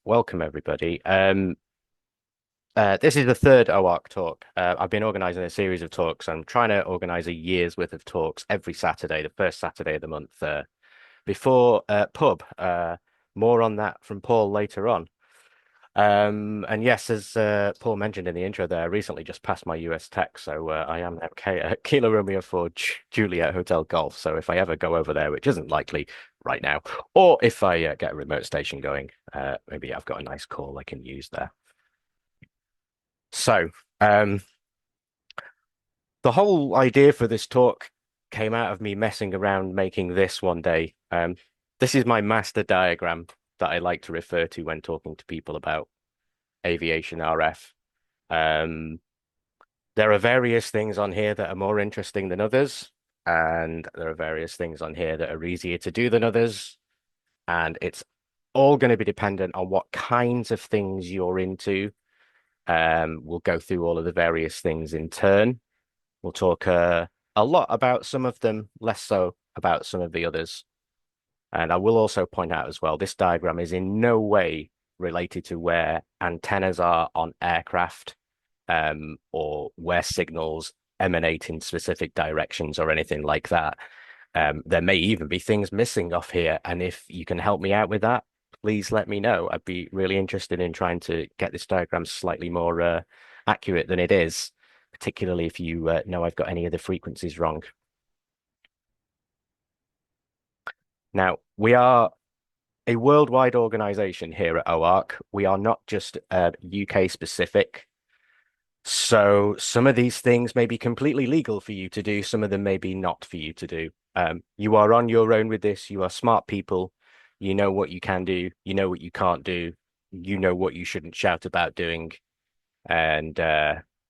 Welcome everybody. This is the third OARC talk. I've been organizing a series of talks. I'm trying to organize a year's worth of talks every Saturday, the first Saturday of the month, before pub. More on that from Paul later on. And yes, as Paul mentioned in the intro there, I recently just passed my US tech, so I am now Kilo Romeo for Juliet Hotel Golf. So if I ever go over there, which isn't likely right now, or if I get a remote station going, maybe I've got a nice call I can use there. So um, the whole idea for this talk came out of me messing around making this one day. This is my master diagram that I like to refer to when talking to people about aviation RF. Um, there are various things on here that are more interesting than others, and there are various things on here that are easier to do than others, and it's all going to be dependent on what kinds of things you're into. We'll go through all of the various things in turn. We'll talk a lot about some of them, less so about some of the others. And I will also point out as well, this diagram is in no way related to where antennas are on aircraft, or where signals emanate in specific directions or anything like that. There may even be things missing off here. And if you can help me out with that, please let me know. I'd be really interested in trying to get this diagram slightly more accurate than it is, particularly if you know I've got any of the frequencies wrong. Now, we are a worldwide organization here at OARC. We are not just UK specific. So some of these things may be completely legal for you to do, some of them may be not for you to do. You are on your own with this. You are smart people. You know what you can do. You know what you can't do. You know what you shouldn't shout about doing. And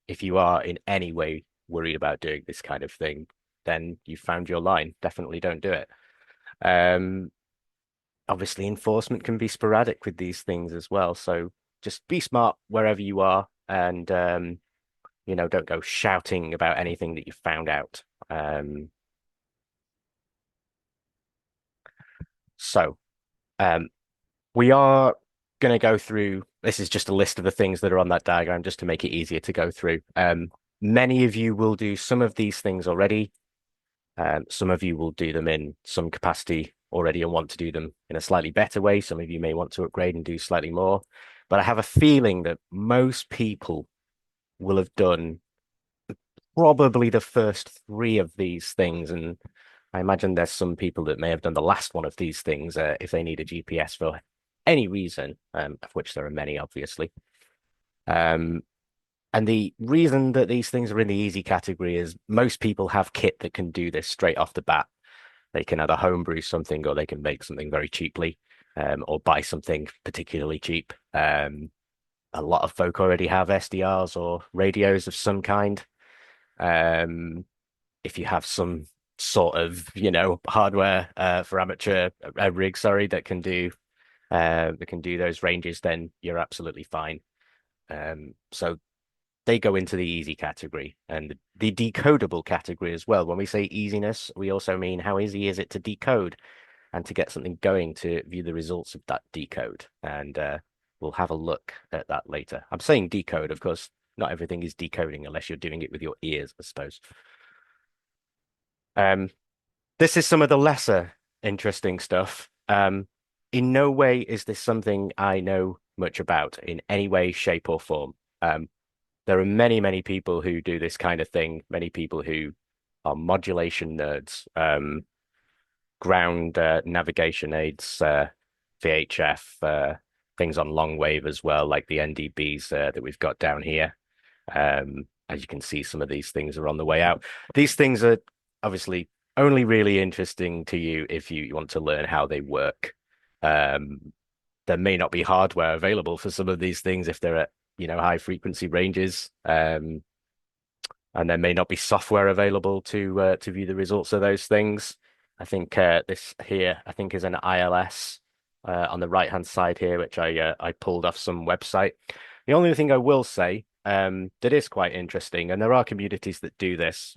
if you are in any way worried about doing this kind of thing, then you found your line. Definitely don't do it. Um, Obviously, enforcement can be sporadic with these things as well. So just be smart wherever you are, and don't go shouting about anything that you found out. So um, we are going to go through. This is just a list of the things that are on that diagram, just to make it easier to go through. Many of you will do some of these things already. Some of you will do them in some capacity already and want to do them in a slightly better way. Some of you may want to upgrade and do slightly more. But I have a feeling that most people will have done probably the first three of these things. And I imagine there's some people that may have done the last one of these things if they need a GPS for any reason, of which there are many, obviously. Um, and the reason that these things are in the easy category is most people have kit that can do this straight off the bat. They can either homebrew something or they can make something very cheaply, or buy something particularly cheap. A lot of folk already have SDRs or radios of some kind. Um, if you have some sort of, hardware for amateur rig, sorry, that can do those ranges, then you're absolutely fine. So they go into the easy category and the decodable category as well. When we say easiness, we also mean how easy is it to decode and to get something going to view the results of that decode. And we'll have a look at that later. I'm saying decode, of course, not everything is decoding unless you're doing it with your ears, I suppose. Um, this is some of the lesser interesting stuff. In no way is this something I know much about in any way, shape, or form. There are many, many people who do this kind of thing, many people who are modulation nerds, ground navigation aids, VHF, things on long wave as well, like the NDBs that we've got down here. As you can see, some of these things are on the way out. These things are obviously only really interesting to you if you want to learn how they work. Um, there may not be hardware available for some of these things if they're at, high frequency ranges. And there may not be software available to view the results of those things. I think this here, I think, is an ILS on the right hand side here, which I pulled off some website. The only thing I will say that is quite interesting, and there are communities that do this.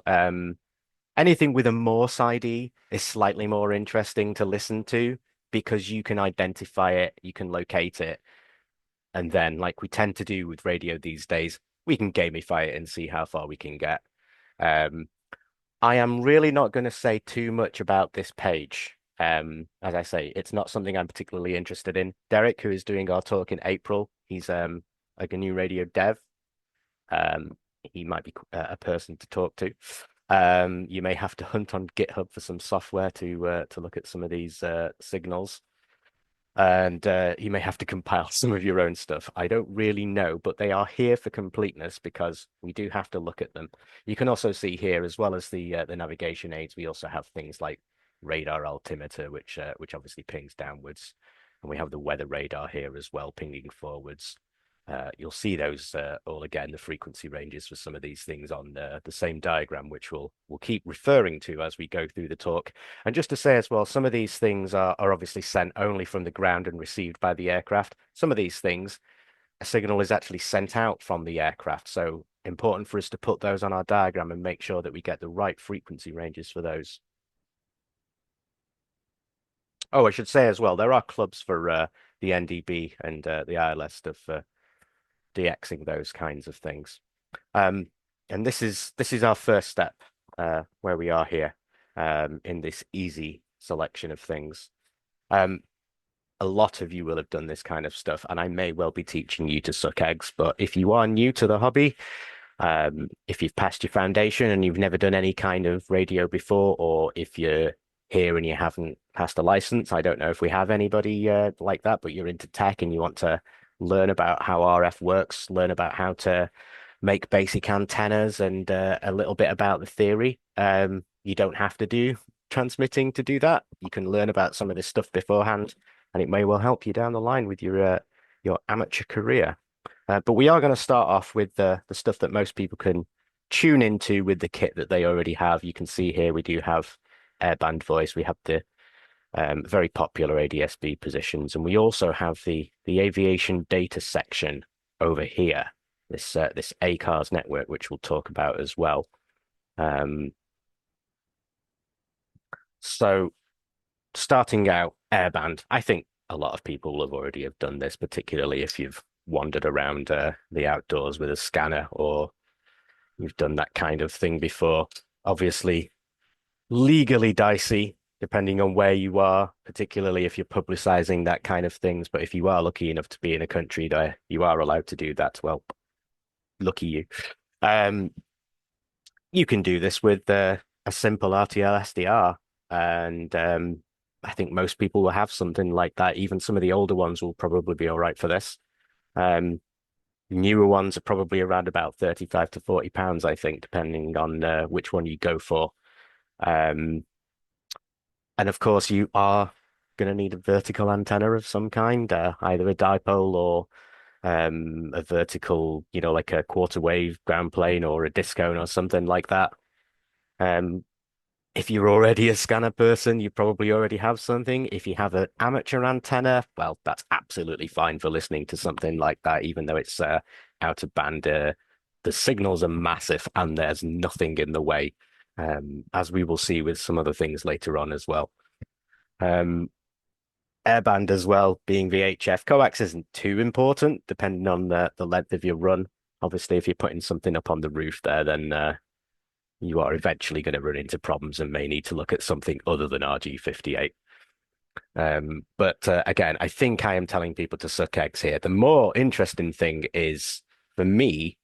Anything with a Morse ID is slightly more interesting to listen to because you can identify it, you can locate it, and then, like we tend to do with radio these days, we can gamify it and see how far we can get. Um, I am really not going to say too much about this page. As I say, it's not something I'm particularly interested in. Derek, who is doing our talk in April, he's like a new radio dev. He might be a person to talk to. You may have to hunt on GitHub for some software to look at some of these signals. And you may have to compile some of your own stuff. I don't really know, but they are here for completeness because we do have to look at them. You can also see here, as well as the navigation aids, we also have things like radar altimeter, which obviously pings downwards, and we have the weather radar here as well, pinging forwards. You'll see those all again, the frequency ranges for some of these things on the same diagram, which we'll keep referring to as we go through the talk. And just to say as well, some of these things are obviously sent only from the ground and received by the aircraft. Some of these things, a signal is actually sent out from the aircraft. So important for us to put those on our diagram and make sure that we get the right frequency ranges for those. Oh, I should say as well, there are clubs for the NDB and the ILS stuff for DXing those kinds of things. And this is our first step where we are here in this easy selection of things. Um, a lot of you will have done this kind of stuff, and I may well be teaching you to suck eggs. But if you are new to the hobby, if you've passed your foundation and you've never done any kind of radio before, or if you're here and you haven't passed a license, I don't know if we have anybody like that, but you're into tech and you want to learn about how RF works, learn about how to make basic antennas and a little bit about the theory. You don't have to do transmitting to do that. You can learn about some of this stuff beforehand, and it may well help you down the line with your amateur career. But we are going to start off with the stuff that most people can tune into with the kit that they already have. You can see here we do have airband voice. We have the very popular ADS-B positions, and we also have the aviation data section over here. This ACARS network, which we'll talk about as well. So starting out airband, I think a lot of people have already have done this, particularly if you've wandered around the outdoors with a scanner or you've done that kind of thing before. Obviously, legally dicey, depending on where you are, particularly if you're publicizing that kind of things. But if you are lucky enough to be in a country that you are allowed to do that, well, lucky you. Um, you can do this with a simple RTL SDR, and I think most people will have something like that. Even some of the older ones will probably be all right for this. Um, Newer ones are probably around about 35 to 40 pounds, I think, depending on which one you go for. Um, and of course, you are going to need a vertical antenna of some kind, either a dipole or a vertical, like a quarter wave ground plane or a discone or something like that. Um, if you're already a scanner person, you probably already have something. If you have an amateur antenna, well, that's absolutely fine for listening to something like that, even though it's out of band. The signals are massive and there's nothing in the way, as we will see with some other things later on as well. Um, Airband as well, being VHF. Coax isn't too important, depending on the length of your run. Obviously, if you're putting something up on the roof there, then you are eventually going to run into problems and may need to look at something other than RG58. But again, I think I am telling people to suck eggs here. The more interesting thing is, for me,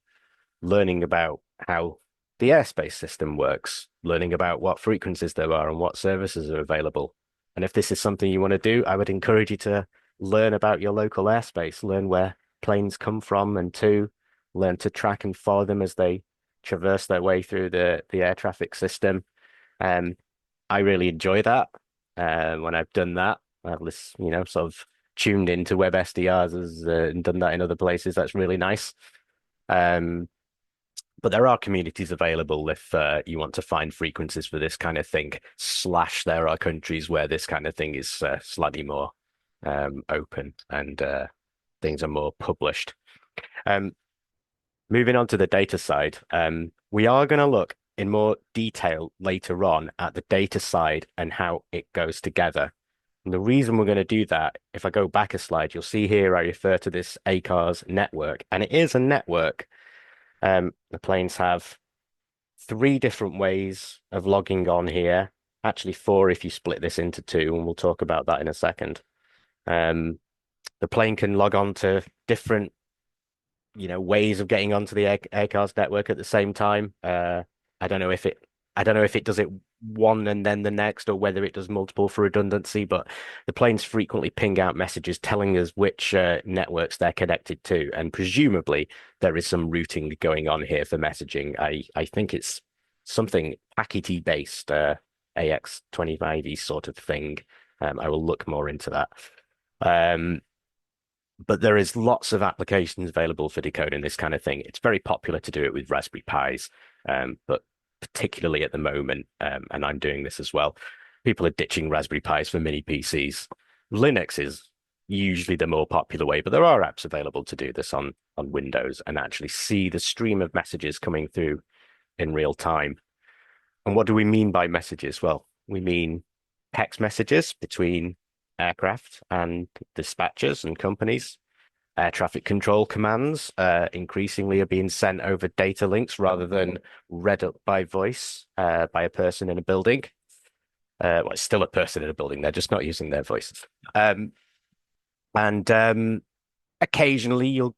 learning about how the airspace system works, learning about what frequencies there are and what services are available. And if this is something you want to do, I would encourage you to learn about your local airspace, learn where planes come from and to, learn to track and follow them as they traverse their way through the air traffic system. Um, I really enjoy that. When I've done that, I've sort of tuned into web SDRs and done that in other places. That's really nice. But there are communities available if you want to find frequencies for this kind of thing. Slash, there are countries where this kind of thing is slightly more open and things are more published. Moving on to the data side, we are going to look in more detail later on at the data side and how it goes together. And the reason we're going to do that, if I go back a slide, you'll see here I refer to this ACARS network, and it is a network. The planes have three different ways of logging on here. Actually, four if you split this into two, and we'll talk about that in a second. Um, the plane can log on to different ways of getting onto the Aircars network at the same time. I don't know if it I don't know if it does it one and then the next, or whether it does multiple for redundancy, but the planes frequently ping out messages telling us which networks they're connected to, and presumably there is some routing going on here for messaging. I think it's something packety based, AX25E sort of thing. I will look more into that. Um, but there is lots of applications available for decoding this kind of thing. It's very popular to do it with Raspberry Pis, but particularly at the moment, and I'm doing this as well, people are ditching Raspberry Pis for mini PCs. Linux is usually the more popular way, but there are apps available to do this on Windows and actually see the stream of messages coming through in real time. And what do we mean by messages? Well, we mean text messages between aircraft and dispatchers and companies. Air traffic control commands increasingly are being sent over data links rather than read up by voice by a person in a building. Well, it's still a person in a building. They're just not using their voices. And occasionally you'll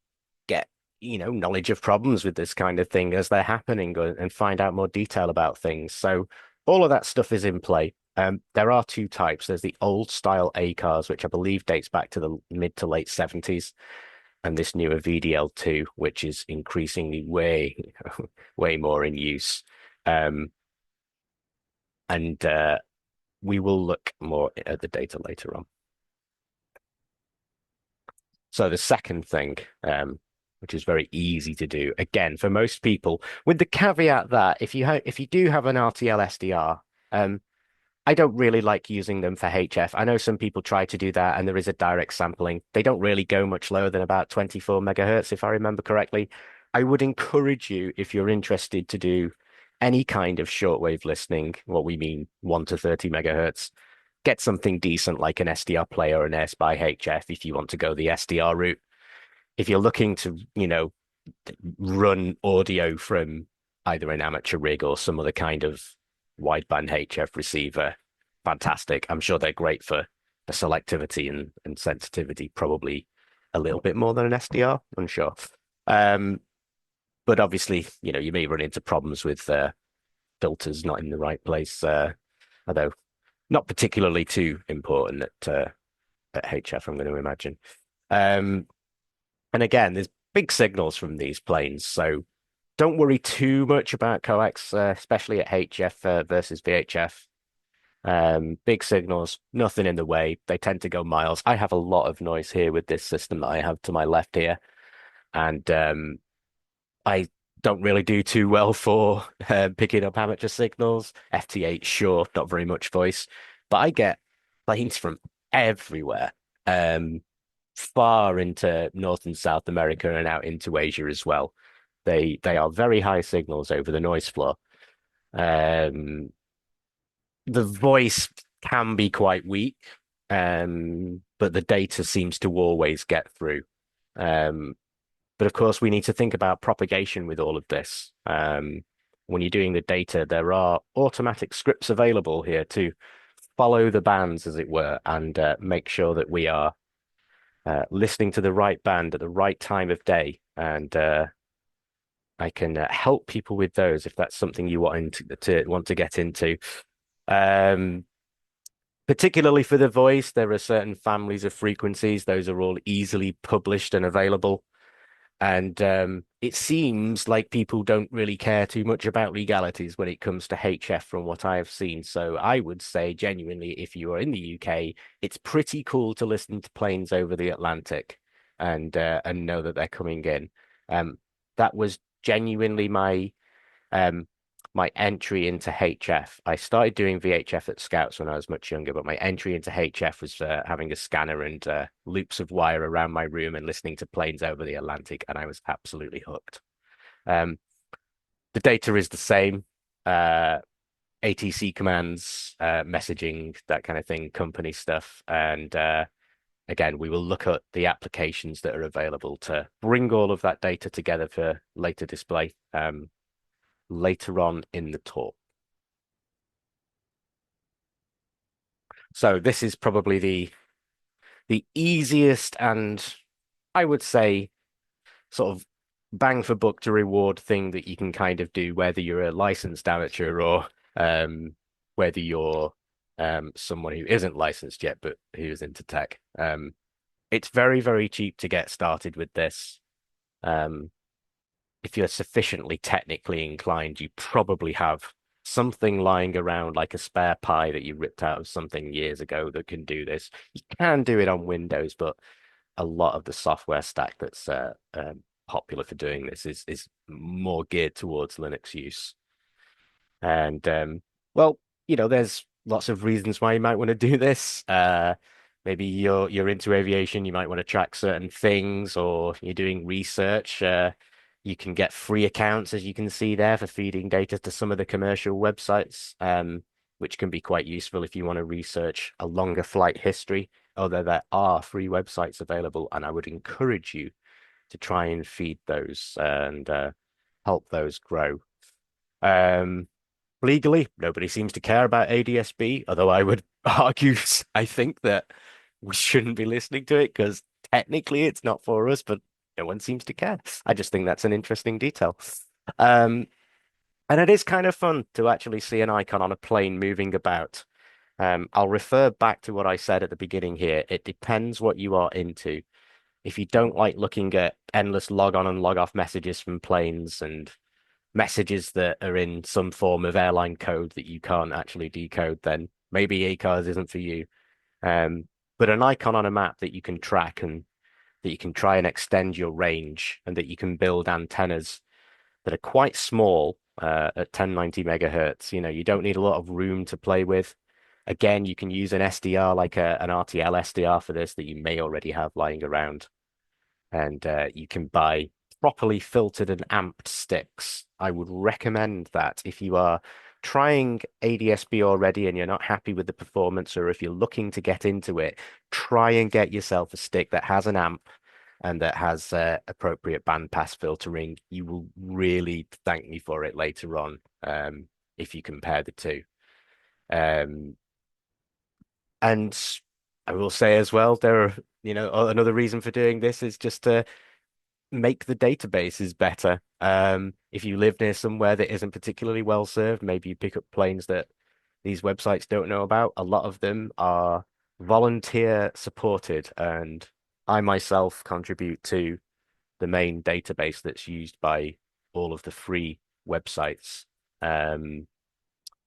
get, knowledge of problems with this kind of thing as they're happening, and find out more detail about things. So all of that stuff is in play. There are two types. There's the old style ACARS, which I believe dates back to the mid to late 70s, and this newer VDL2, which is increasingly way more in use. Um, and we will look more at the data later on. So the second thing, which is very easy to do, again, for most people, with the caveat that if you do have an RTL SDR, I don't really like using them for HF. I know some people try to do that, and there is a direct sampling. They don't really go much lower than about 24 megahertz, if I remember correctly. I would encourage you, if you're interested, to do any kind of shortwave listening, what we mean 1 to 30 megahertz. Get something decent like an SDR player or an AirSpy HF if you want to go the SDR route. If you're looking to, run audio from either an amateur rig or some other kind of wideband HF receiver, fantastic. I'm sure they're great for the selectivity and sensitivity, probably a little bit more than an SDR, unsure. Um, but obviously, you may run into problems with filters not in the right place, although not particularly too important at HF, I'm going to imagine. Um, and again, there's big signals from these planes, so don't worry too much about coax, especially at HF versus VHF. Big signals, nothing in the way. They tend to go miles. I have a lot of noise here with this system that I have to my left here, and I don't really do too well for picking up amateur signals. FT8, sure, not very much voice, but I get planes from everywhere, far into North and South America and out into Asia as well. They are very high signals over the noise floor. Um, the voice can be quite weak, but the data seems to always get through. Um, but of course, we need to think about propagation with all of this. When you're doing the data, there are automatic scripts available here to follow the bands, as it were, and make sure that we are listening to the right band at the right time of day. And I can help people with those if that's something you want to get into. Um, Particularly for the voice, there are certain families of frequencies. Those are all easily published and available. And it seems like people don't really care too much about legalities when it comes to HF from what I have seen. So I would say genuinely, if you are in the UK, it's pretty cool to listen to planes over the Atlantic and know that they're coming in. That was genuinely um, my entry into HF. I started doing VHF at Scouts when I was much younger, but my entry into HF was having a scanner and loops of wire around my room and listening to planes over the Atlantic, and I was absolutely hooked. Um, the data is the same. ATC commands, messaging, that kind of thing, company stuff. And again, we will look at the applications that are available to bring all of that data together for later display later on in the talk. So this is probably the easiest and I would say sort of bang for buck to reward thing that you can kind of do, whether you're a licensed amateur or um, whether you're someone who isn't licensed yet but who's into tech. It's very, very cheap to get started with this. Um, if you're sufficiently technically inclined, you probably have something lying around like a spare Pi that you ripped out of something years ago that can do this. You can do it on Windows, but a lot of the software stack that's popular for doing this is more geared towards Linux use. And well, there's lots of reasons why you might want to do this. Maybe you're into aviation, you might want to track certain things, or you're doing research. You can get free accounts, as you can see there, for feeding data to some of the commercial websites, which can be quite useful if you want to research a longer flight history. Although there are free websites available, and I would encourage you to try and feed those and help those grow. Um, Legally, nobody seems to care about ADSB, although I would argue, I think that we shouldn't be listening to it because technically it's not for us, but no one seems to care. I just think that's an interesting detail. Um, and it is kind of fun to actually see an icon on a plane moving about. I'll refer back to what I said at the beginning here. It depends what you are into. If you don't like looking at endless log on and log off messages from planes and messages that are in some form of airline code that you can't actually decode, then maybe ACARS isn't for you. Um, but an icon on a map that you can track and that you can try and extend your range and that you can build antennas that are quite small at 1090 megahertz. You don't need a lot of room to play with. Again, you can use an SDR like an RTL SDR for this that you may already have lying around. And you can buy properly filtered and amped sticks. I would recommend that if you are trying ADSB already and you're not happy with the performance, or if you're looking to get into it, try and get yourself a stick that has an amp and that has appropriate bandpass filtering. You will really thank me for it later on if you compare the two. Um, and I will say as well, there are, another reason for doing this is just to make the databases better. If you live near somewhere that isn't particularly well served, maybe you pick up planes that these websites don't know about. A lot of them are volunteer supported, and I myself contribute to the main database that's used by all of the free websites. Um,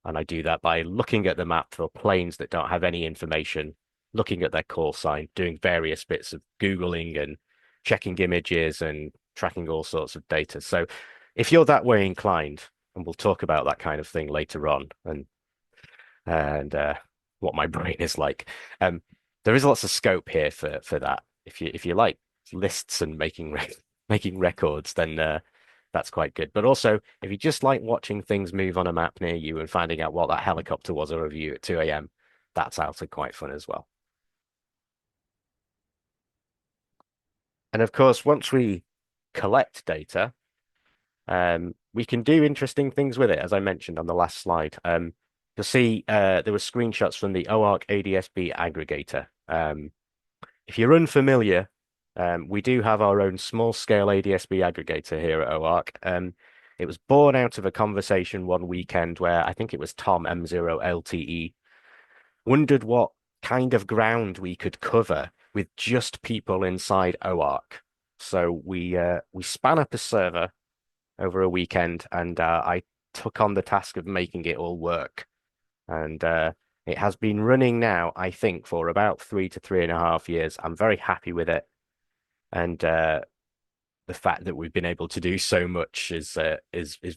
and I do that by looking at the map for planes that don't have any information, looking at their call sign, doing various bits of Googling and checking images and tracking all sorts of data. So if you're that way inclined, and we'll talk about that kind of thing later on and what my brain is like, um, there is lots of scope here for that. If you like lists and making records, then that's quite good. But also, if you just like watching things move on a map near you and finding out what that helicopter was over you at 2 a.m., that's also quite fun as well. And of course, once we collect data, we can do interesting things with it, as I mentioned on the last slide. You'll see there were screenshots from the OARC ADSB aggregator. If you're unfamiliar, we do have our own small-scale ADSB aggregator here at OARC. It was born out of a conversation one weekend where I think it was Tom M0LTE wondered what kind of ground we could cover with just people inside OARC. So we span up a server over a weekend, and I took on the task of making it all work. And it has been running now, I think, for about 3 to 3.5 years. I'm very happy with it, and the fact that we've been able to do so much is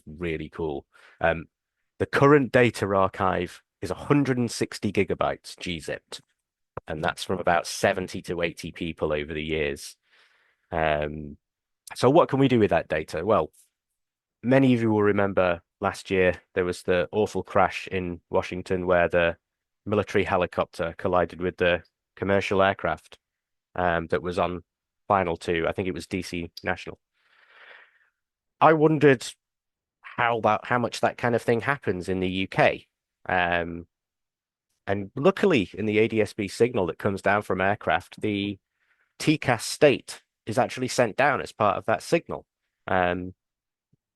really cool. Um, the current data archive is 160 gigabytes gzipped, and that's from about 70 to 80 people over the years. Um, so what can we do with that data? Well, Many of you will remember last year there was the awful crash in Washington where the military helicopter collided with the commercial aircraft that was on final two. I think it was DC National. I wondered how much that kind of thing happens in the UK. Um, and luckily, in the ADSB signal that comes down from aircraft, the TCAS state is actually sent down as part of that signal. Um,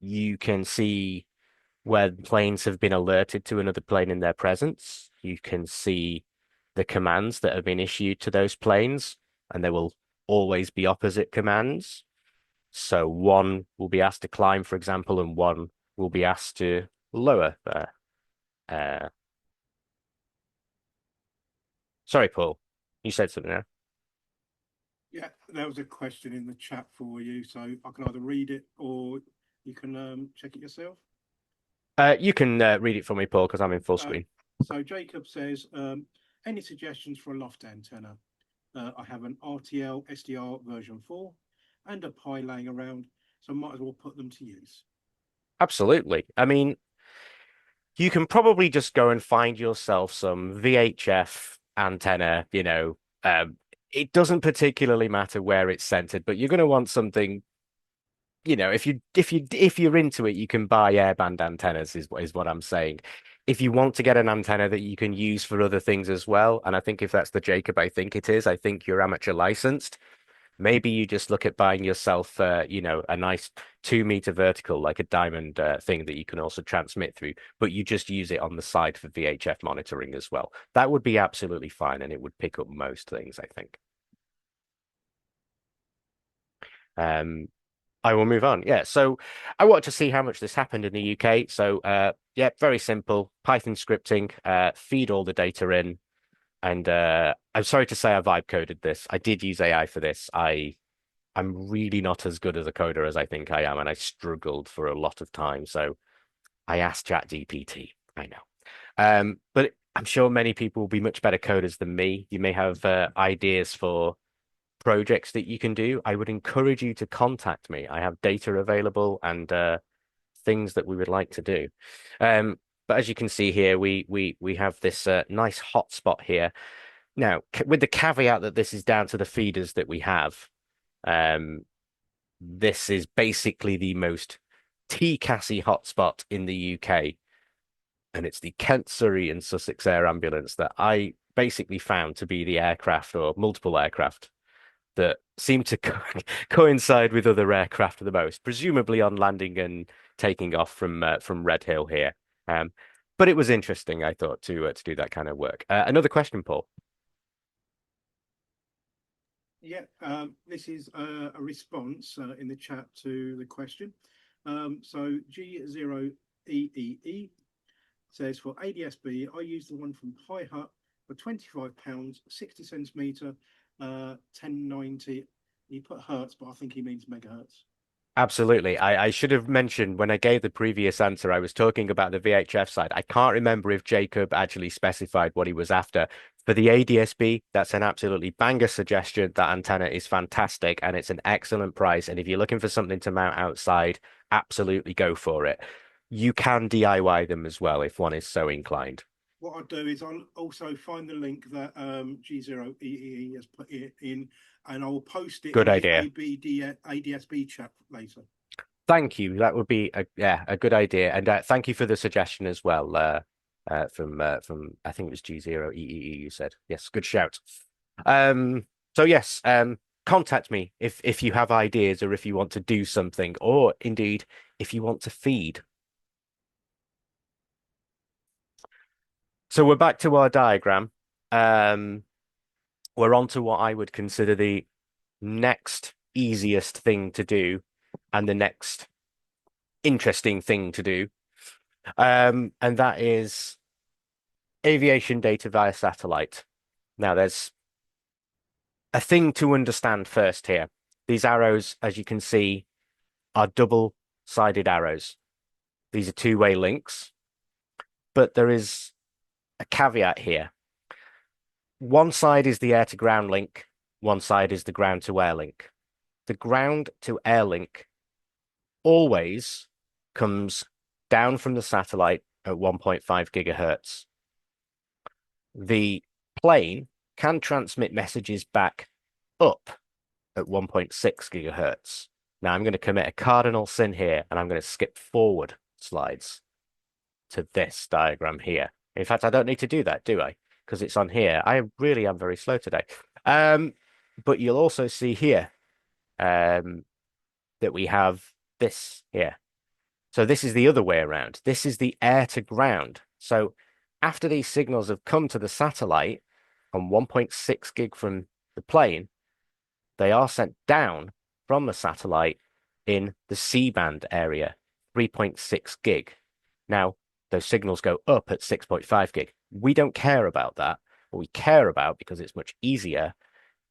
you can see where planes have been alerted to another plane in their presence. You can see the commands that have been issued to those planes, and there will always be opposite commands. So one will be asked to climb, for example, and one will be asked to lower. Sorry, Paul, you said something there. Yeah, there was a question in the chat for you, so I can either read it or you can check it yourself. You can read it for me, Paul, because I'm in full Uh, screen. so Jacob says, any suggestions for a loft antenna? I have an RTL SDR version 4 and a Pi laying around, so might as well put them to use. Absolutely. I mean, you can probably just go and find yourself some VHF antenna, it doesn't particularly matter where it's centered, but you're going to want something, if you're into it, you can buy airband antennas is what I'm saying. If you want to get an antenna that you can use for other things as well, and I think if that's the Jacob, I think it is, I think you're amateur licensed. Maybe you just look at buying yourself, a nice 2 meter vertical, like a diamond thing that you can also transmit through, but you just use it on the side for VHF monitoring as well. That would be absolutely fine, and it would pick up most things, I think. Um, I will move on. Yeah, so I want to see how much this happened in the UK. So, yeah, very simple. Python scripting, feed all the data in, and I'm sorry to say I vibe coded this. I did use AI for this. I'm really not as good as a coder as I think I am, and I struggled for a lot of time. So I asked ChatGPT. I know. But I'm sure many people will be much better coders than me. You may have ideas for projects that you can do. I would encourage you to contact me. I have data available and things that we would like to do. Um, but as you can see here, we have this nice hotspot here. Now, with the caveat that this is down to the feeders that we have. Um, this is basically the most TCASy hotspot in the UK, and it's the Kent, Surrey, and Sussex Air Ambulance that I basically found to be the aircraft or multiple aircraft that seem to coincide with other aircraft the most, presumably on landing and taking off from Red Hill here. Um, but it was interesting, I thought, to do that kind of work. Another question, Paul. Yeah, this is a response in the chat to the question. So G0EEE says for ADSB, I use the one from Pi Hut for £25, 60 centimeter, 1090. He put hertz, but I think he means megahertz. Absolutely. I should have mentioned when I gave the previous answer, I was talking about the VHF side. I can't remember if Jacob actually specified what he was after. For the ADSB, that's an absolutely banger suggestion. That antenna is fantastic and it's an excellent price. And if you're looking for something to mount outside, absolutely go for it. You can DIY them as well if one is so inclined. What I'll do is I'll also find the link that G0EEE has put it in, and I'll post it Good in the idea. ADSB chat later. Thank you. That would be a good idea. And thank you for the suggestion as well. From I think it was G0EEE you said. Yes, good shout. So yes, contact me if you have ideas or if you want to do something, or indeed if you want to feed. So we're back to our diagram. Um, we're on to what I would consider the next easiest thing to do and the next interesting thing to do. And that is aviation data via satellite. Now, there's a thing to understand first here. These arrows, as you can see, are double-sided arrows. These are two-way links, but there is a caveat here. One side is the air-to-ground link, one side is the ground-to-air link. The ground-to-air link always comes down from the satellite at 1.5 gigahertz. The plane can transmit messages back up at 1.6 gigahertz. Now I'm going to commit a cardinal sin here, and I'm going to skip forward slides to this diagram here. In fact, I don't need to do that, do I? Because it's on here. I really am very slow today. But you'll also see here that we have this here. So this is the other way around. This is the air to ground. So after these signals have come to the satellite on 1.6 gig from the plane, they are sent down from the satellite in the C-band area, 3.6 gig. Now, those signals go up at 6.5 gig. We don't care about that. What we care about, because it's much easier,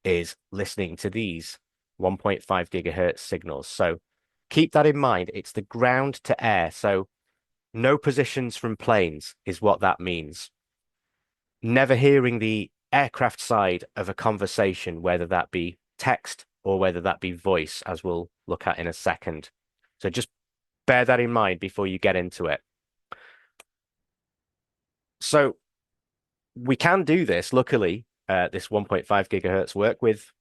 is listening to these 1.5 gigahertz signals. So keep that in mind. It's the ground to air. So no positions from planes is what that means. Never hearing the aircraft side of a conversation, whether that be text or whether that be voice, as we'll look at in a second. So just bear that in mind before you get into it. So we can do this, luckily, this 1.5 gigahertz work with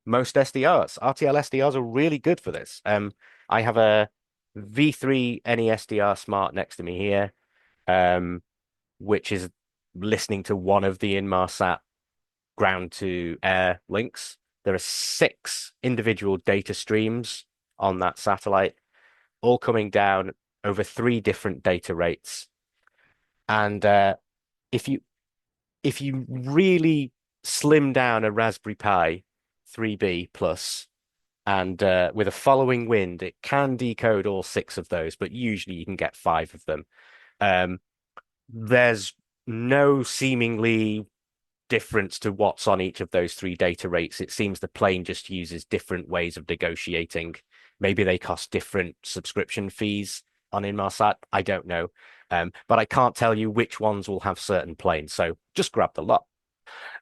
most SDRs. RTL SDRs are really good for this. I have a V3 NESDR Smart next to me here, which is listening to one of the Inmarsat ground to air links. There are 6 individual data streams on that satellite, all coming down over 3 different data rates. And if you really slim down a Raspberry Pi 3B plus and with a following wind, it can decode all 6 of those, but usually you can get 5 of them. There's no seemingly difference to what's on each of those 3 data rates. It seems the plane just uses different ways of negotiating. Maybe they cost different subscription fees on Inmarsat. I don't know. But I can't tell you which ones will have certain planes. So just grab the lot.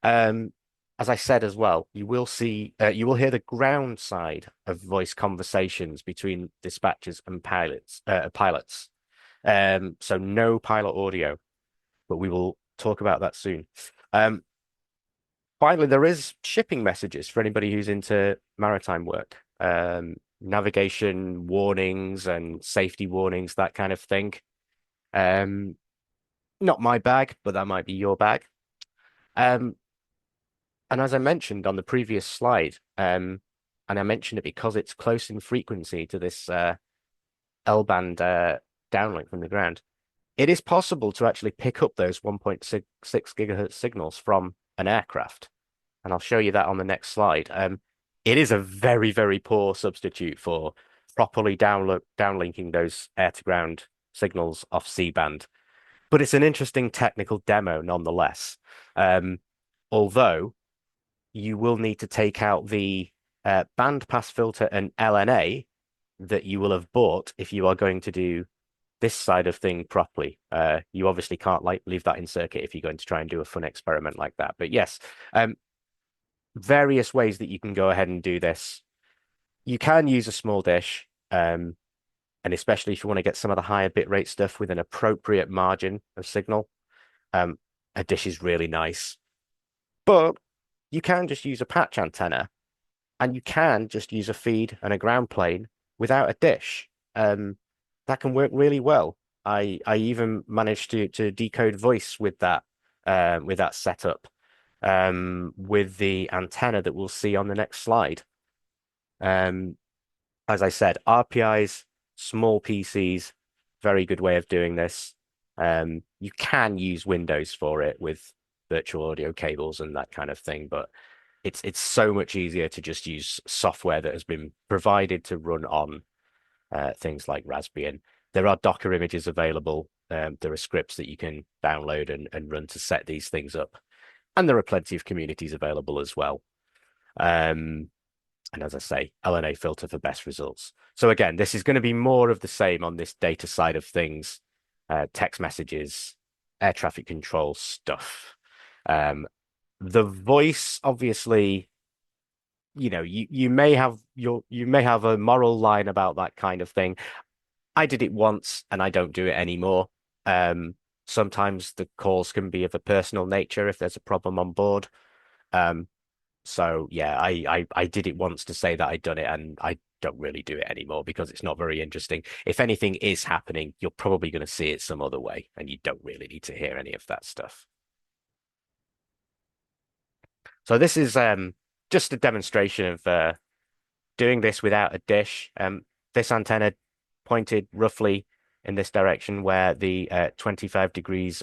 As I said as well, you will hear the ground side of voice conversations between dispatchers and pilots. So no pilot audio, but we will talk about that soon. Finally, there is shipping messages for anybody who's into maritime work, navigation warnings and safety warnings, that kind of thing. Not my bag, but that might be your bag. And as I mentioned on the previous slide, and I mentioned it because it's close in frequency to this L-band downlink from the ground, it is possible to actually pick up those 1.6 gigahertz signals from an aircraft. And I'll show you that on the next slide. It is a very, very poor substitute for properly downlinking those air-to-ground signals off C-band. But it's an interesting technical demo nonetheless. Although you will need to take out the band pass filter and LNA that you will have bought if you are going to do this side of thing properly. You obviously can't leave that in circuit if you're going to try and do a fun experiment like that. But yes, various ways that you can go ahead and do this. You can use a small dish, and especially if you want to get some of the higher bitrate stuff with an appropriate margin of signal, a dish is really nice. But you can just use a patch antenna, and you can just use a feed and a ground plane without a dish. That can work really well. I even managed to decode voice with that setup, with the antenna that we'll see on the next slide. As I said, RPIs, small PCs, very good way of doing this. You can use Windows for it with virtual audio cables and that kind of thing, but it's so much easier to just use software that has been provided to run on things like Raspbian. And there are Docker images available. There are scripts that you can download and run to set these things up. And there are plenty of communities available as well. And as I say, LNA filter for best results. So again, this is going to be more of the same on this data side of things, text messages, air traffic control stuff. The voice, obviously, you may have a moral line about that kind of thing. I did it once and I don't do it anymore. Um, Sometimes the calls can be of a personal nature if there's a problem on board. Um, so yeah, I did it once to say that I'd done it, and I don't really do it anymore because it's not very interesting. If anything is happening, you're probably going to see it some other way, and you don't really need to hear any of that stuff. So this is just a demonstration of doing this without a dish. This antenna pointed roughly in this direction where the 25 degrees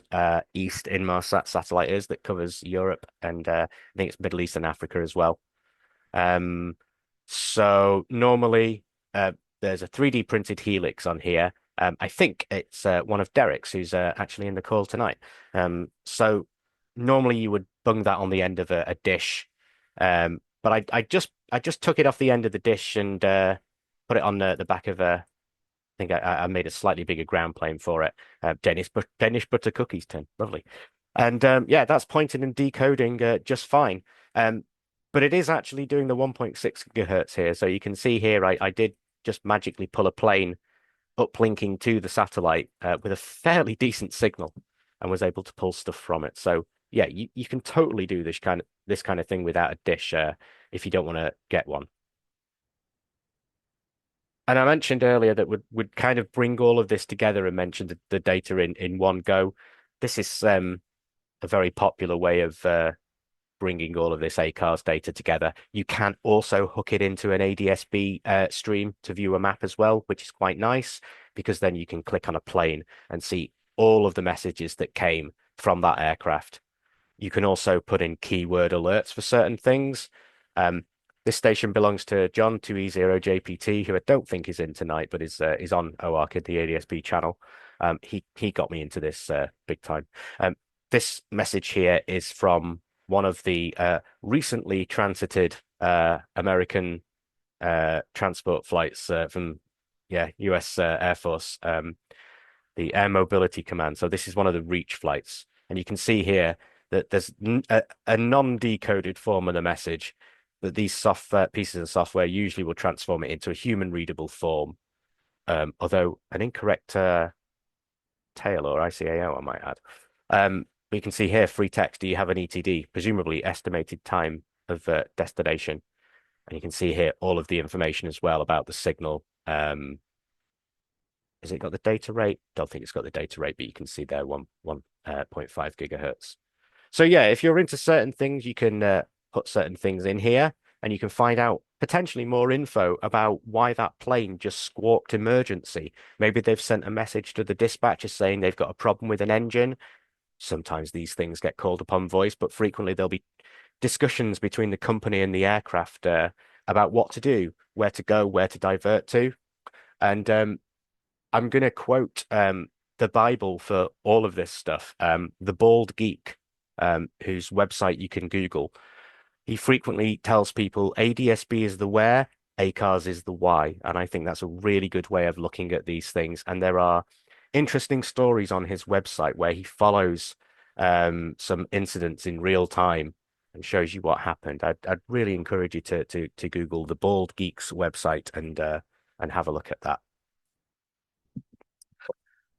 east Inmarsat satellite is that covers Europe and I think it's Middle East and Africa as well. Um, so normally uh, there's a 3D printed helix on here. I think it's one of Derek's who's actually in the call tonight. So normally you would bung that on the end of a dish, but I just took it off the end of the dish and put it on the back of a. I think I made a slightly bigger ground plane for it. Danish butter cookies tin, lovely. And yeah, that's pointing and decoding just fine. Um, but it is actually doing the 1.6 gigahertz here. So you can see here, I did just magically pull a plane uplinking to the satellite with a fairly decent signal and was able to pull stuff from it. So yeah, you can totally do this kind of thing without a dish if you don't want to get one. And I mentioned earlier that would kind of bring all of this together and mention the data in one go. This is a very popular way of bringing all of this ACARS data together. You can also hook it into an ADSB stream to view a map as well, which is quite nice because then you can click on a plane and see all of the messages that came from that aircraft. You can also put in keyword alerts for certain things. Um, this station belongs to John 2E0JPT, who I don't think is in tonight, but is on OARC at the ADSB channel. He got me into this big time. This message here is from one of the recently transited American transport flights from US Air Force, the Air Mobility Command. So this is one of the reach flights, and you can see here that there's a non-decoded form of the message that these software pieces of software usually will transform it into a human readable form. Although an incorrect tail or ICAO, I might add. But you can see here, free text. Do you have an ETD? Presumably estimated time of destination. And you can see here all of the information as well about the signal. Has it got the data rate? Don't think it's got the data rate, but you can see there 1.5 gigahertz. So yeah, if you're into certain things, you can put certain things in here, and you can find out potentially more info about why that plane just squawked emergency. Maybe they've sent a message to the dispatcher saying they've got a problem with an engine. Sometimes these things get called upon voice, but frequently there'll be discussions between the company and the aircraft about what to do, where to go, where to divert to. And I'm going to quote the Bible for all of this stuff. The Bald Geek, whose website you can Google, he frequently tells people ADSB is the where, ACARS is the why. And I think that's a really good way of looking at these things. And there are interesting stories on his website where he follows some incidents in real time and shows you what happened. I'd really encourage you to Google the Bald Geek's website and have a look at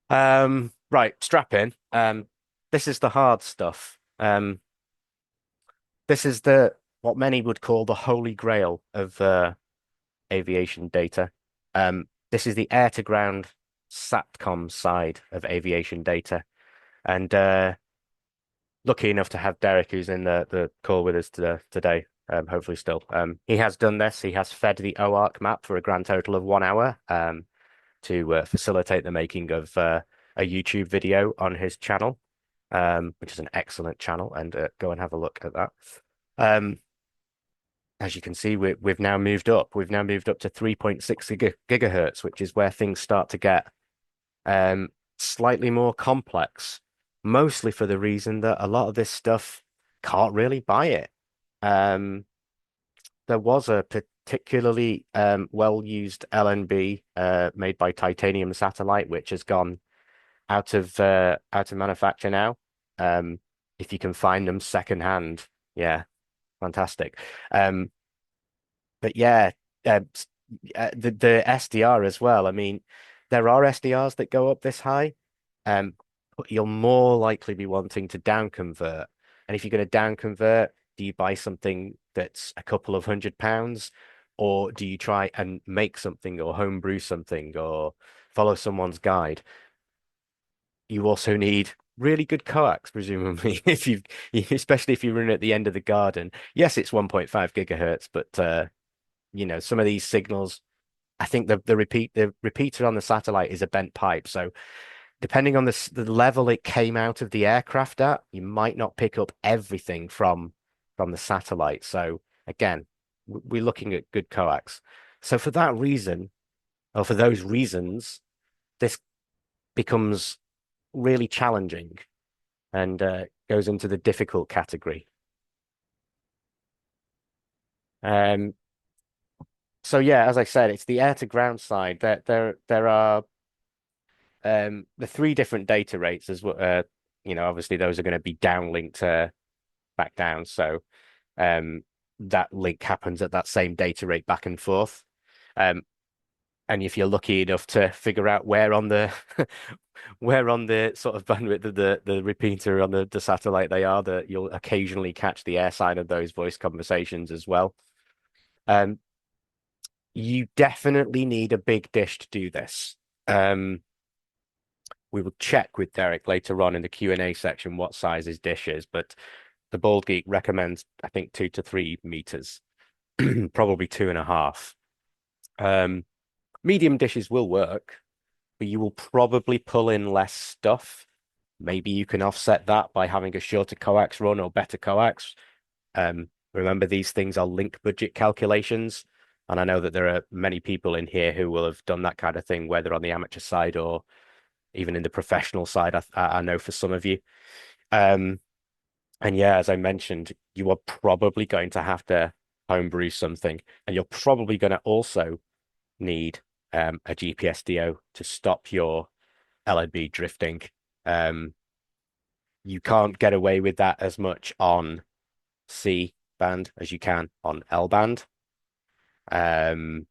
that. Right, strap in. This is the hard stuff. This is the what many would call the holy grail of aviation data. This is the air-to-ground SATCOM side of aviation data, and lucky enough to have Derek, who's in the call with us today. Hopefully still. He has done this. He has fed the OARC map for a grand total of 1 hour. To facilitate the making of a YouTube video on his channel, which is an excellent channel, and go and have a look at that. As you can see, we've now moved up. We've now moved up to 3.6 gigahertz, which is where things start to get slightly more complex, mostly for the reason that a lot of this stuff can't really buy it. There was a particularly well-used LNB made by Titanium Satellite, which has gone out of manufacture now. If you can find them secondhand, yeah, fantastic. But yeah, the SDR as well. I mean, There are SDRs that go up this high, um, but you'll more likely be wanting to down convert. And if you're going to down convert, do you buy something that's a couple of £100, or do you try and make something or homebrew something or follow someone's guide? You also need really good coax, presumably, if you, especially if you're running at the end of the garden. Yes, it's 1.5 gigahertz, but some of these signals, I think the repeater on the satellite is a bent pipe. So depending on the level it came out of the aircraft at, you might not pick up everything from the satellite. So again, we're looking at good coax. So for that reason, or for those reasons, this becomes really challenging and goes into the difficult category. Um, so yeah, as I said, it's the air to ground side. There are the three different data rates as well. Obviously those are going to be downlinked back down. So um, that link happens at that same data rate back and forth. Um, and if you're lucky enough to figure out where on the where on the sort of bandwidth of the repeater on the satellite they are, that you'll occasionally catch the air sign of those voice conversations as well. Um, you definitely need a big dish to do this. Um, we will check with Derek later on in the Q&A section what size his dish is, but the Bald Geek recommends, I think, 2 to 3 meters, probably 2.5. Um, medium dishes will work, but you will probably pull in less stuff. Maybe you can offset that by having a shorter coax run or better coax. Remember, these things are link budget calculations. And I know that there are many people in here who will have done that kind of thing, whether on the amateur side or even in the professional side. I know for some of you. Um, and yeah, as I mentioned, you are probably going to have to homebrew something, and you're probably going to also need a GPSDO to stop your LNB drifting. Um, you can't get away with that as much on C band as you can on L band. Um,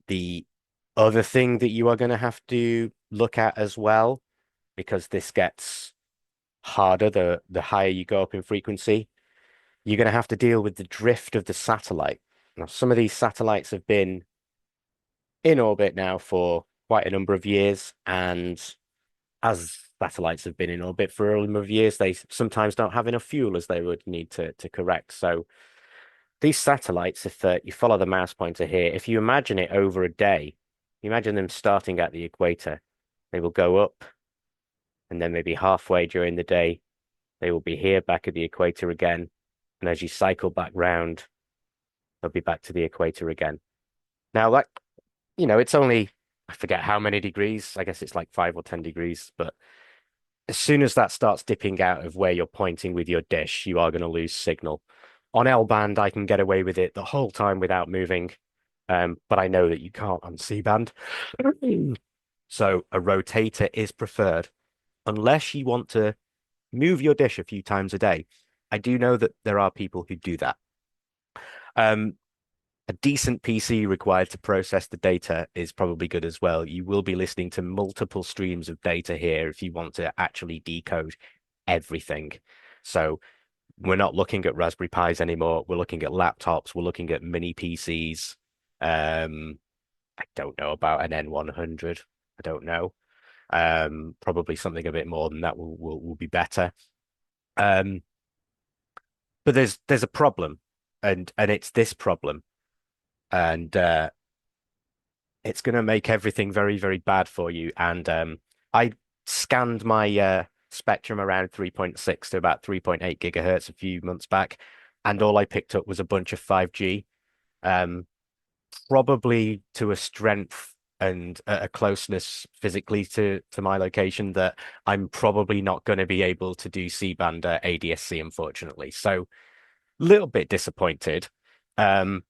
the other thing that you are going to have to look at as well, because this gets harder the higher you go up in frequency, you're going to have to deal with the drift of the satellite. Now, some of these satellites have been in orbit now for quite a number of years, and as satellites have been in orbit for a number of years, they sometimes don't have enough fuel as they would need to correct. So these satellites, if you follow the mouse pointer here, if you imagine it over a day, you imagine them starting at the equator, they will go up, and then maybe halfway during the day, they will be here back at the equator again. And as you cycle back round, they'll be back to the equator again. Now, it's only, I forget how many degrees. I guess it's like 5 or 10 degrees. But as soon as that starts dipping out of where you're pointing with your dish, you are going to lose signal. On L band, I can get away with it the whole time without moving. But I know that you can't on C band. So a rotator is preferred unless you want to move your dish a few times a day. I do know that there are people who do that. Um, a decent PC required to process the data is probably good as well. You will be listening to multiple streams of data here if you want to actually decode everything. So we're not looking at Raspberry Pis anymore. We're looking at laptops. We're looking at mini PCs. I don't know about an N100. I don't know. Probably something a bit more than that will be better. Um, but there's a problem, and it's this problem, and it's going to make everything very, very bad for you. And I scanned my spectrum around 3.6 to about 3.8 gigahertz a few months back, and all I picked up was a bunch of 5G, um, probably to a strength and a closeness physically to my location that I'm probably not going to be able to do C-band ADSC, unfortunately. So little bit disappointed. Um,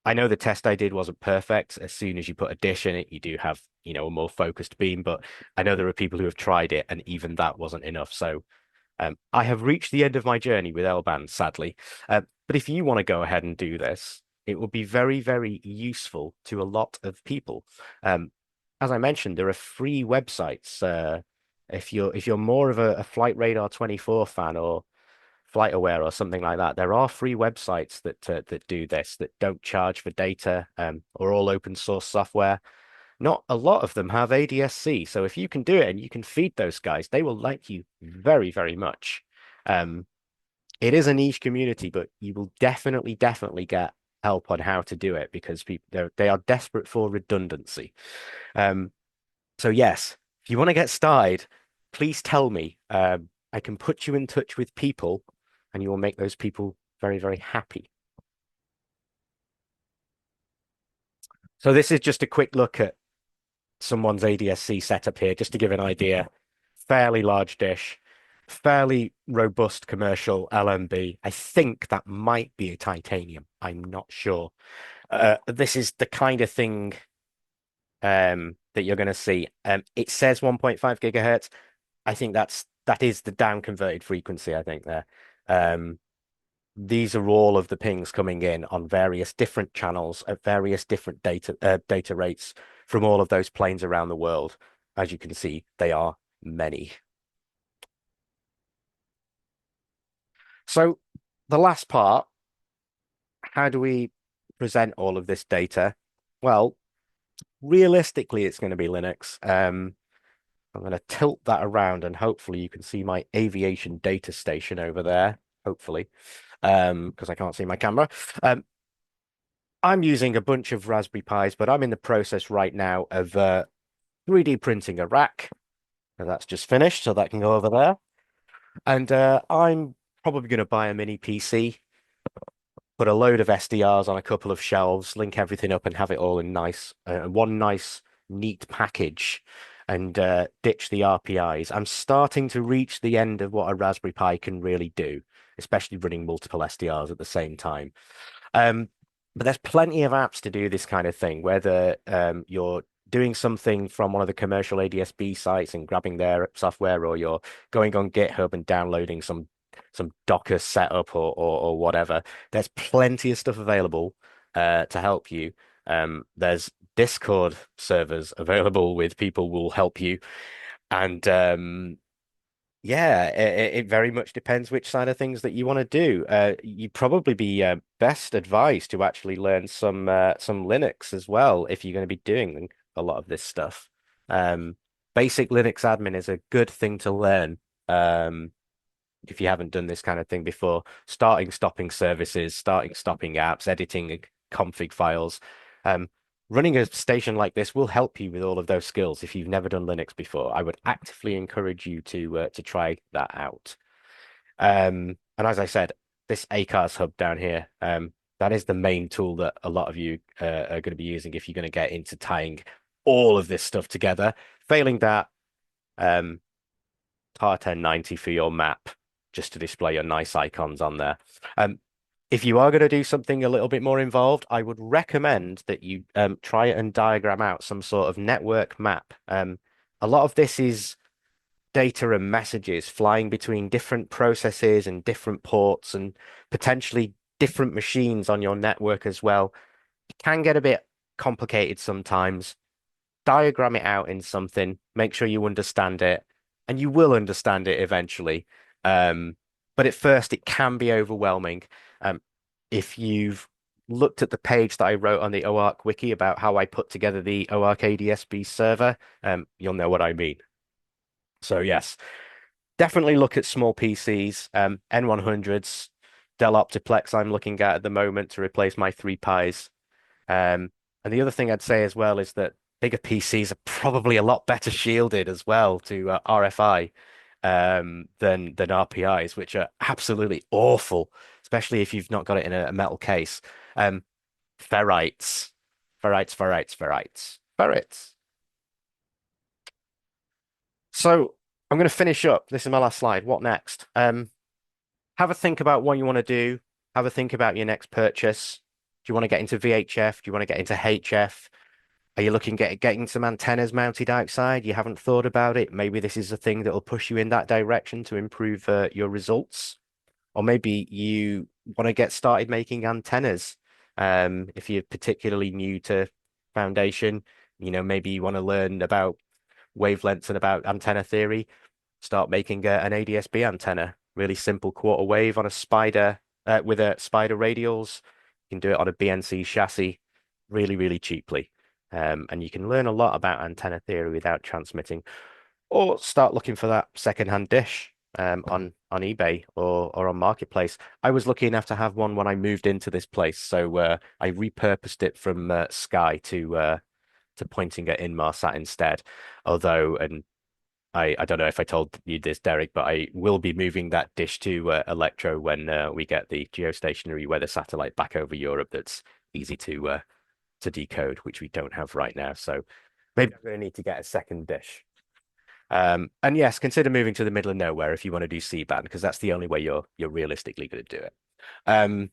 I know the test I did wasn't perfect. As soon as you put a dish in it, you do have, a more focused beam, but I know there are people who have tried it and even that wasn't enough. So I have reached the end of my journey with L-band, sadly. But if you want to go ahead and do this, it will be very, very useful to a lot of people. Um, as I mentioned, there are free websites. If you're more of a Flight Radar 24 fan or Flight Aware or something like that, there are free websites that do this that don't charge for data or all open source software. Not a lot of them have ADS-C, so if you can do it and you can feed those guys, they will like you very, very much. Um, it is a niche community, but you will definitely get help on how to do it because they are desperate for redundancy. Um, so yes, if you want to get started, please tell me. I can put you in touch with people, and you will make those people very, very happy. So this is just a quick look at someone's ADS-C setup here, just to give an idea. Fairly large dish, fairly robust commercial LMB. I think that might be a titanium. I'm not sure. This is the kind of thing that you're going to see. It says 1.5 gigahertz. I think that is the down converted frequency, I think there. Um, these are all of the pings coming in on various different channels at various different data rates from all of those planes around the world. As you can see, they are many. So the last part, how do we present all of this data? Well, realistically, it's going to be Linux. I'm going to tilt that around and hopefully you can see my aviation data station over there. Hopefully, because I can't see my camera. Um, I'm using a bunch of Raspberry Pis, but I'm in the process right now of 3D printing a rack. And that's just finished, so that can go over there. And I'm probably going to buy a mini PC, put a load of SDRs on a couple of shelves, link everything up, and have it all in one nice, neat package, and ditch the RPIs. I'm starting to reach the end of what a Raspberry Pi can really do, especially running multiple SDRs at the same time. Um, but there's plenty of apps to do this kind of thing, whether you're doing something from one of the commercial ADS-B sites and grabbing their software, or you're going on GitHub and downloading some Docker setup or whatever. There's plenty of stuff available to help you. There's Discord servers available with people who will help you, and yeah, it very much depends which side of things that you want to do. You'd probably be best advised to actually learn some Linux as well if you're going to be doing a lot of this stuff. Um, Basic Linux admin is a good thing to learn if you haven't done this kind of thing before. Starting, stopping services, starting, stopping apps, editing config files. Um, Running a station like this will help you with all of those skills if you've never done Linux before. I would actively encourage you to try that out. And as I said, this ACARS hub down here, that is the main tool that a lot of you are going to be using if you're going to get into tying all of this stuff together. Failing that, um, TAR 1090 for your map, just to display your nice icons on there. Um, if you are going to do something a little bit more involved, I would recommend that you try and diagram out some sort of network map. A lot of this is data and messages flying between different processes and different ports and potentially different machines on your network as well. It can get a bit complicated sometimes. Diagram it out in something, make sure you understand it, and you will understand it eventually. Um, but at first, it can be overwhelming. Um, if you've looked at the page that I wrote on the OARC wiki about how I put together the OARC ADSB server, you'll know what I mean. So yes, definitely look at small PCs, N100s, Dell Optiplex I'm looking at the moment to replace my 3 Pis. And the other thing I'd say as well is that bigger PCs are probably a lot better shielded as well to RFI than RPIs, which are absolutely awful, especially if you've not got it in a metal case. Um, ferrites, ferrites. So I'm going to finish up. This is my last slide. What next? Have a think about what you want to do. Have a think about your next purchase. Do you want to get into VHF? Do you want to get into HF? Are you looking at getting some antennas mounted outside? You haven't thought about it. Maybe this is a thing that will push you in that direction to improve your results. Or maybe you want to get started making antennas. If you're particularly new to foundation, Maybe you want to learn about wavelengths and about antenna theory, start making an ADS-B antenna. Really simple quarter wave on a spider with a spider radials. You can do it on a BNC chassis really, really cheaply. And you can learn a lot about antenna theory without transmitting, or start looking for that secondhand dish on eBay or on Marketplace. I was lucky enough to have one when I moved into this place, so I repurposed it from Sky to pointing at Inmarsat instead. Although, and I don't know if I told you this, Derek, but I will be moving that dish to Electro when we get the geostationary weather satellite back over Europe. That's easy to decode, which we don't have right now. So maybe I'm going to need to get a second dish. And yes, consider moving to the middle of nowhere if you want to do C-band, because that's the only way you're realistically going to do it. Um,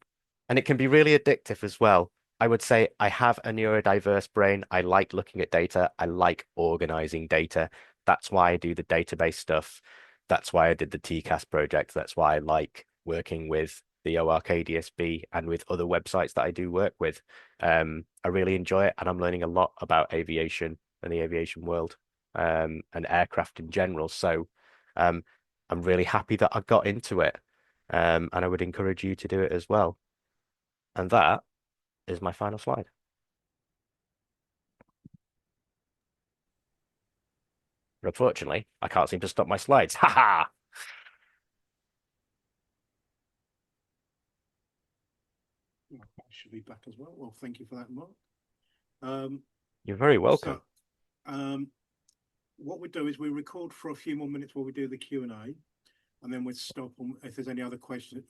and it can be really addictive as well. I would say I have a neurodiverse brain. I like looking at data. I like organizing data. That's why I do the database stuff. That's why I did the TCAS project. That's why I like working with the OARC DSB and with other websites that I do work with. I really enjoy it, and I'm learning a lot about aviation and the aviation world, and aircraft in general. So, um, I'm really happy that I got into it. And I would encourage you to do it as well. And that is my final slide. Unfortunately, I can't seem to stop my slides. Ha ha! I should be back as well. Well, thank you for that, Mark. Um, You're very so, welcome. um, what we do is we record for a few more minutes while we do the Q&A, and then we'd stop. If there's any other questions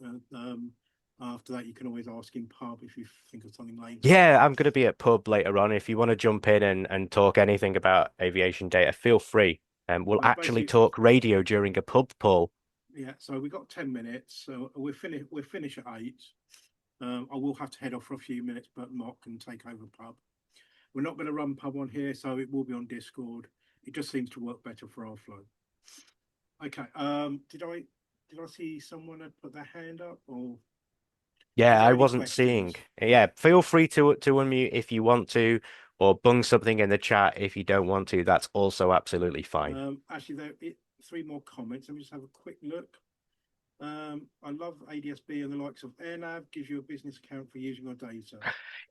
after that, you can always ask in pub if you think of something later. Yeah, I'm going to be at pub later on. If you want to jump in and talk anything about aviation data, feel free. We'll actually Basically, talk radio during a pub, Paul. yeah. So we got 10 minutes. So we're finished. We're finished at 8. I will have to head off for a few minutes, but Mark can take over pub. We're not going to run pub on here, so it will be on Discord. It just seems to work better for our flow. Okay. Did I see someone had put their hand up, or is Yeah, there I any wasn't seeing. questions? Yeah, feel free to unmute if you want to, or bung something in the chat if you don't want to. That's also absolutely fine. Actually, three more comments. Let me just have a quick look. I love ADSB and the likes of AirNav gives you a business account for using our data.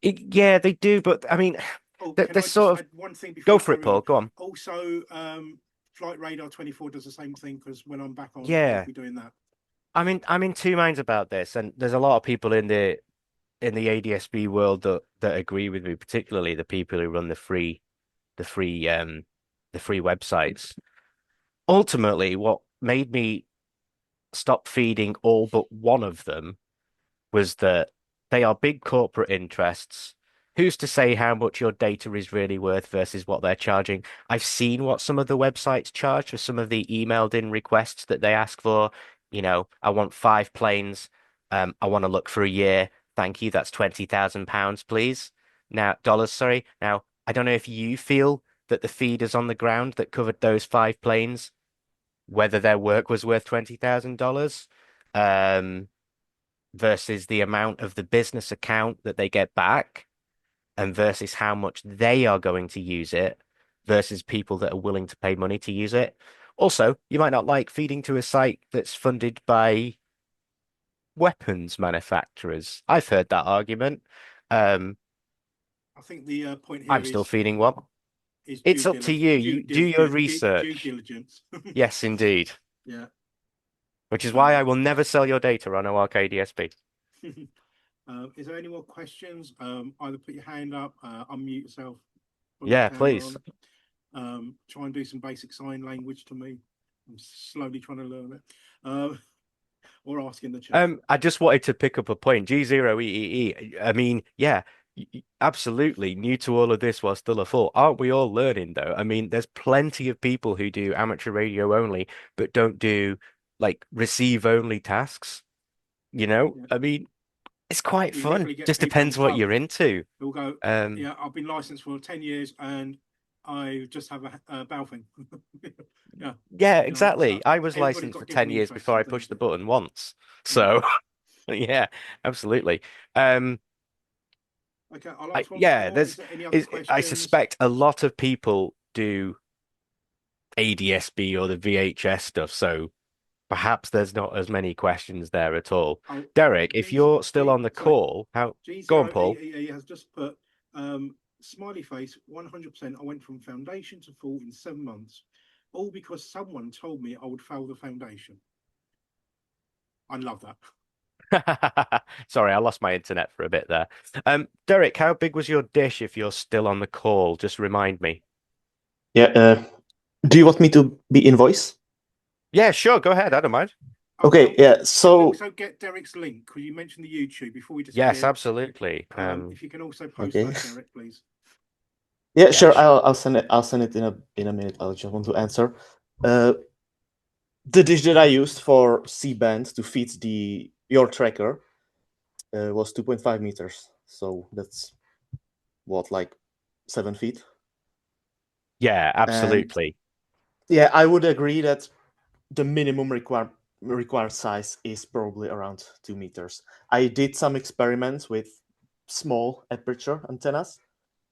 Yeah, they do, but I mean, Oh, can they're I just sort of add one thing before go you for it, carry on? Paul. Go on. Also, Flight Radar 24 does the same thing because when I'm back on, I'll Yeah, be doing that. I'm in two minds about this, and there's a lot of people in the ADSB world that agree with me, particularly the people who run the free the free websites. Ultimately, what made me stop feeding all but one of them was that they are big corporate interests. Who's to say how much your data is really worth versus what they're charging? I've seen what some of the websites charge for some of the emailed in requests that they ask for. I want 5 planes. I want to look for a year. Thank you. That's £20,000, please. Now, dollars, sorry. Now, I don't know if you feel that the feeders on the ground that covered those 5 planes, whether their work was worth $20,000. Um, versus the amount of the business account that they get back and versus how much they are going to use it versus people that are willing to pay money to use it. Also, you might not like feeding to a site that's funded by weapons manufacturers. I've heard that argument. Um, I think the point I'm here still feeding one. is It's up to you. You do your due research. diligence. Yes, indeed. Yeah. Which is why I Um, will never sell your data on ORKDSP. is there any more questions? Either put your hand up, unmute yourself, put your Yeah, camera please. on. Try and do some basic sign language to me. I'm slowly trying to learn it. Or ask in the chat. I just wanted to pick up a point. G0EEE. I mean, yeah, absolutely. New to all of this while still a full. Aren't we all learning though? I mean, there's plenty of people who do amateur radio only, but don't do like receive only tasks. Yeah. I mean, it's quite You fun. literally get Just people on depends what pub you're into. who'll go, Um, yeah, I've been licensed for 10 years and I just have a bow thing. Yeah. yeah, So exactly. I was everybody's licensed got for 10 different years interests before I and pushed things. the button once. Yeah. So, yeah, absolutely. Um, Okay, I'll ask one Yeah, more. Is there any other I questions? suspect a lot of people do ADSB or the VHS stuff, so perhaps there's not as many questions there at all. Oh, Derek, if G you're still G on the sorry, call, how go on, Paul. G0EE has just put smiley face 100%. I went from foundation to full in 7 months, all because someone told me I would fail the foundation. I love that. Sorry, I lost my internet for a bit there. Derek, how big was your dish if you're still on the call? Just remind me. Yeah. Do you want me to be in voice? Yeah, sure, go ahead. I don't mind. Okay. Yeah. Can we So also get Derek's link? Because you mentioned the YouTube before we Yes, disappear. absolutely. If you can also post okay. that, Derek, please. Yeah. Yeah, Sure. I'll send it. I'll send it in a minute. I'll just want to answer. Uh, the dish that I used for C-band to feed the your tracker was 2.5 meters. So that's what, like 7 feet. yeah, And absolutely. yeah, I would agree that the minimum required size is probably around 2 meters. I did some experiments with small aperture antennas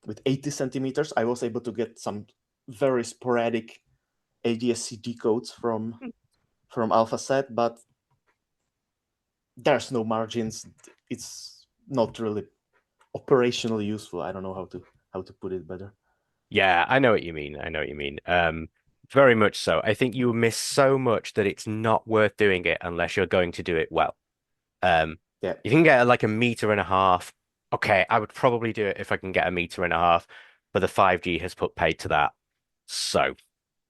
with 80 centimeters. I was able to get some very sporadic ADS-C decodes from AlphaSet, but there's no margins. It's not really operationally useful. I don't know how to put it better. Yeah, I know what you mean. I know what you mean. Very much so. I think you miss so much that it's not worth doing it unless you're going to do it well. Um, Yeah. you can get like a meter and a half. Okay, I would probably do it if I can get a meter and a half, but the 5G has put paid to that. So,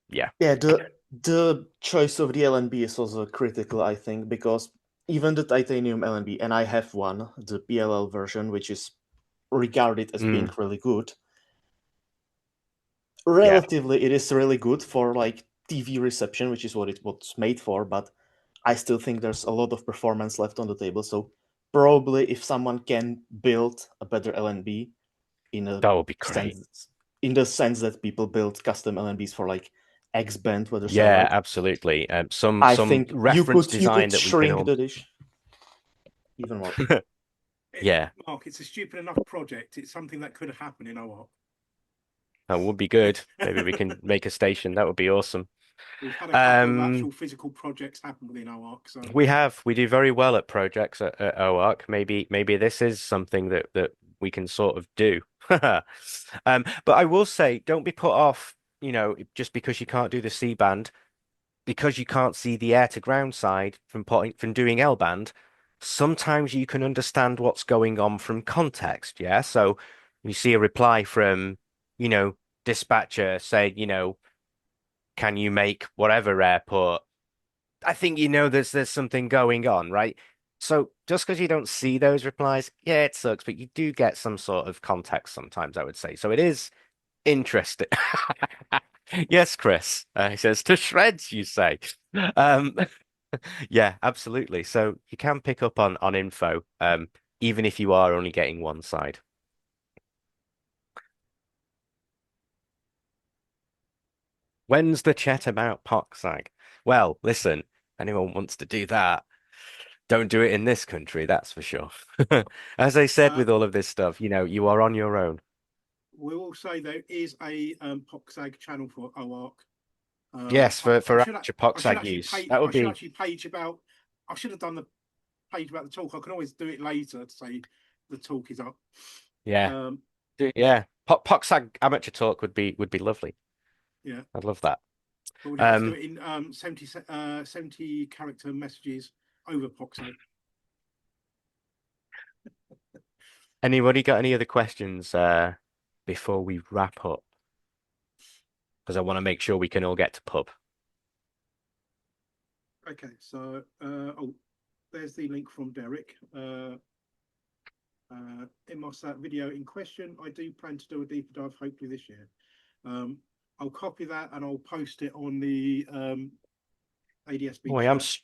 yeah. Yeah, the choice of the LNB is also critical, I think, because even the titanium LNB, and I have one, the PLL version, which is regarded as being Mm, really good. yeah. Relatively, it is really good for like TV reception, which is what it was made for, but I still think there's a lot of performance left on the table. So probably if someone can build a better LNB in a That would be great. sense, in the sense that people build custom LNBs for like X band where they're Yeah, satellite, absolutely. I Some think reference you design could that we can shrink all. the dish even more. Yeah, Mark, it's a stupid enough project. It's something that could have happened in OARC. that would be good. Maybe we can make a station. That would be awesome. We've had a couple of Um, actual physical projects happen within OARC, so we do very well at projects at OARC. Maybe this is something that we can sort of do. But I will say, don't be put off, just because you can't do the C band, because you can't see the air to ground side from doing L band. Sometimes you can understand what's going on from context. Yeah. So you see a reply from, you know, dispatcher saying, can you make whatever airport? I think there's something going on, right? So just because you don't see those replies, yeah, it sucks, but you do get some sort of context sometimes, I would say. So it is interesting. Yes, Chris. He says to shreds, you say. Um, yeah, absolutely. So you can pick up on info, even if you are only getting one side. When's the chat about Poxag? Well, listen, anyone wants to do that. Don't do it in this country, that's for sure. As I said uh, with all of this stuff, you are on your own. we will say there is a POXAG channel for OARC. Yes, for actual I should Poxag actually use. pay That would I should be, actually page about I should have done the page about the talk. I can always do it later to say the talk is up. yeah. Um, Yeah. Poxag amateur talk would be lovely. yeah, I'd love that. but we'd have to do Um, it in 70 character messages over POXAG. anybody got any other questions before we wrap up? Because I want to make sure we can all get to pub. Okay, so there's the link from Derek. Inmarsat video in question. I do plan to do a deeper dive hopefully this year. I'll copy that and I'll post it on the ADSB Boy, chat.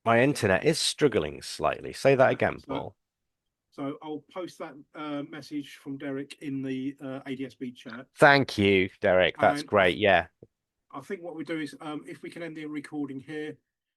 my internet is struggling slightly. Say that again, So, Paul. so I'll post that message from Derek in the ADSB chat. Thank you, Derek. That's And great. Yeah. I think what we do is if we can end the recording here,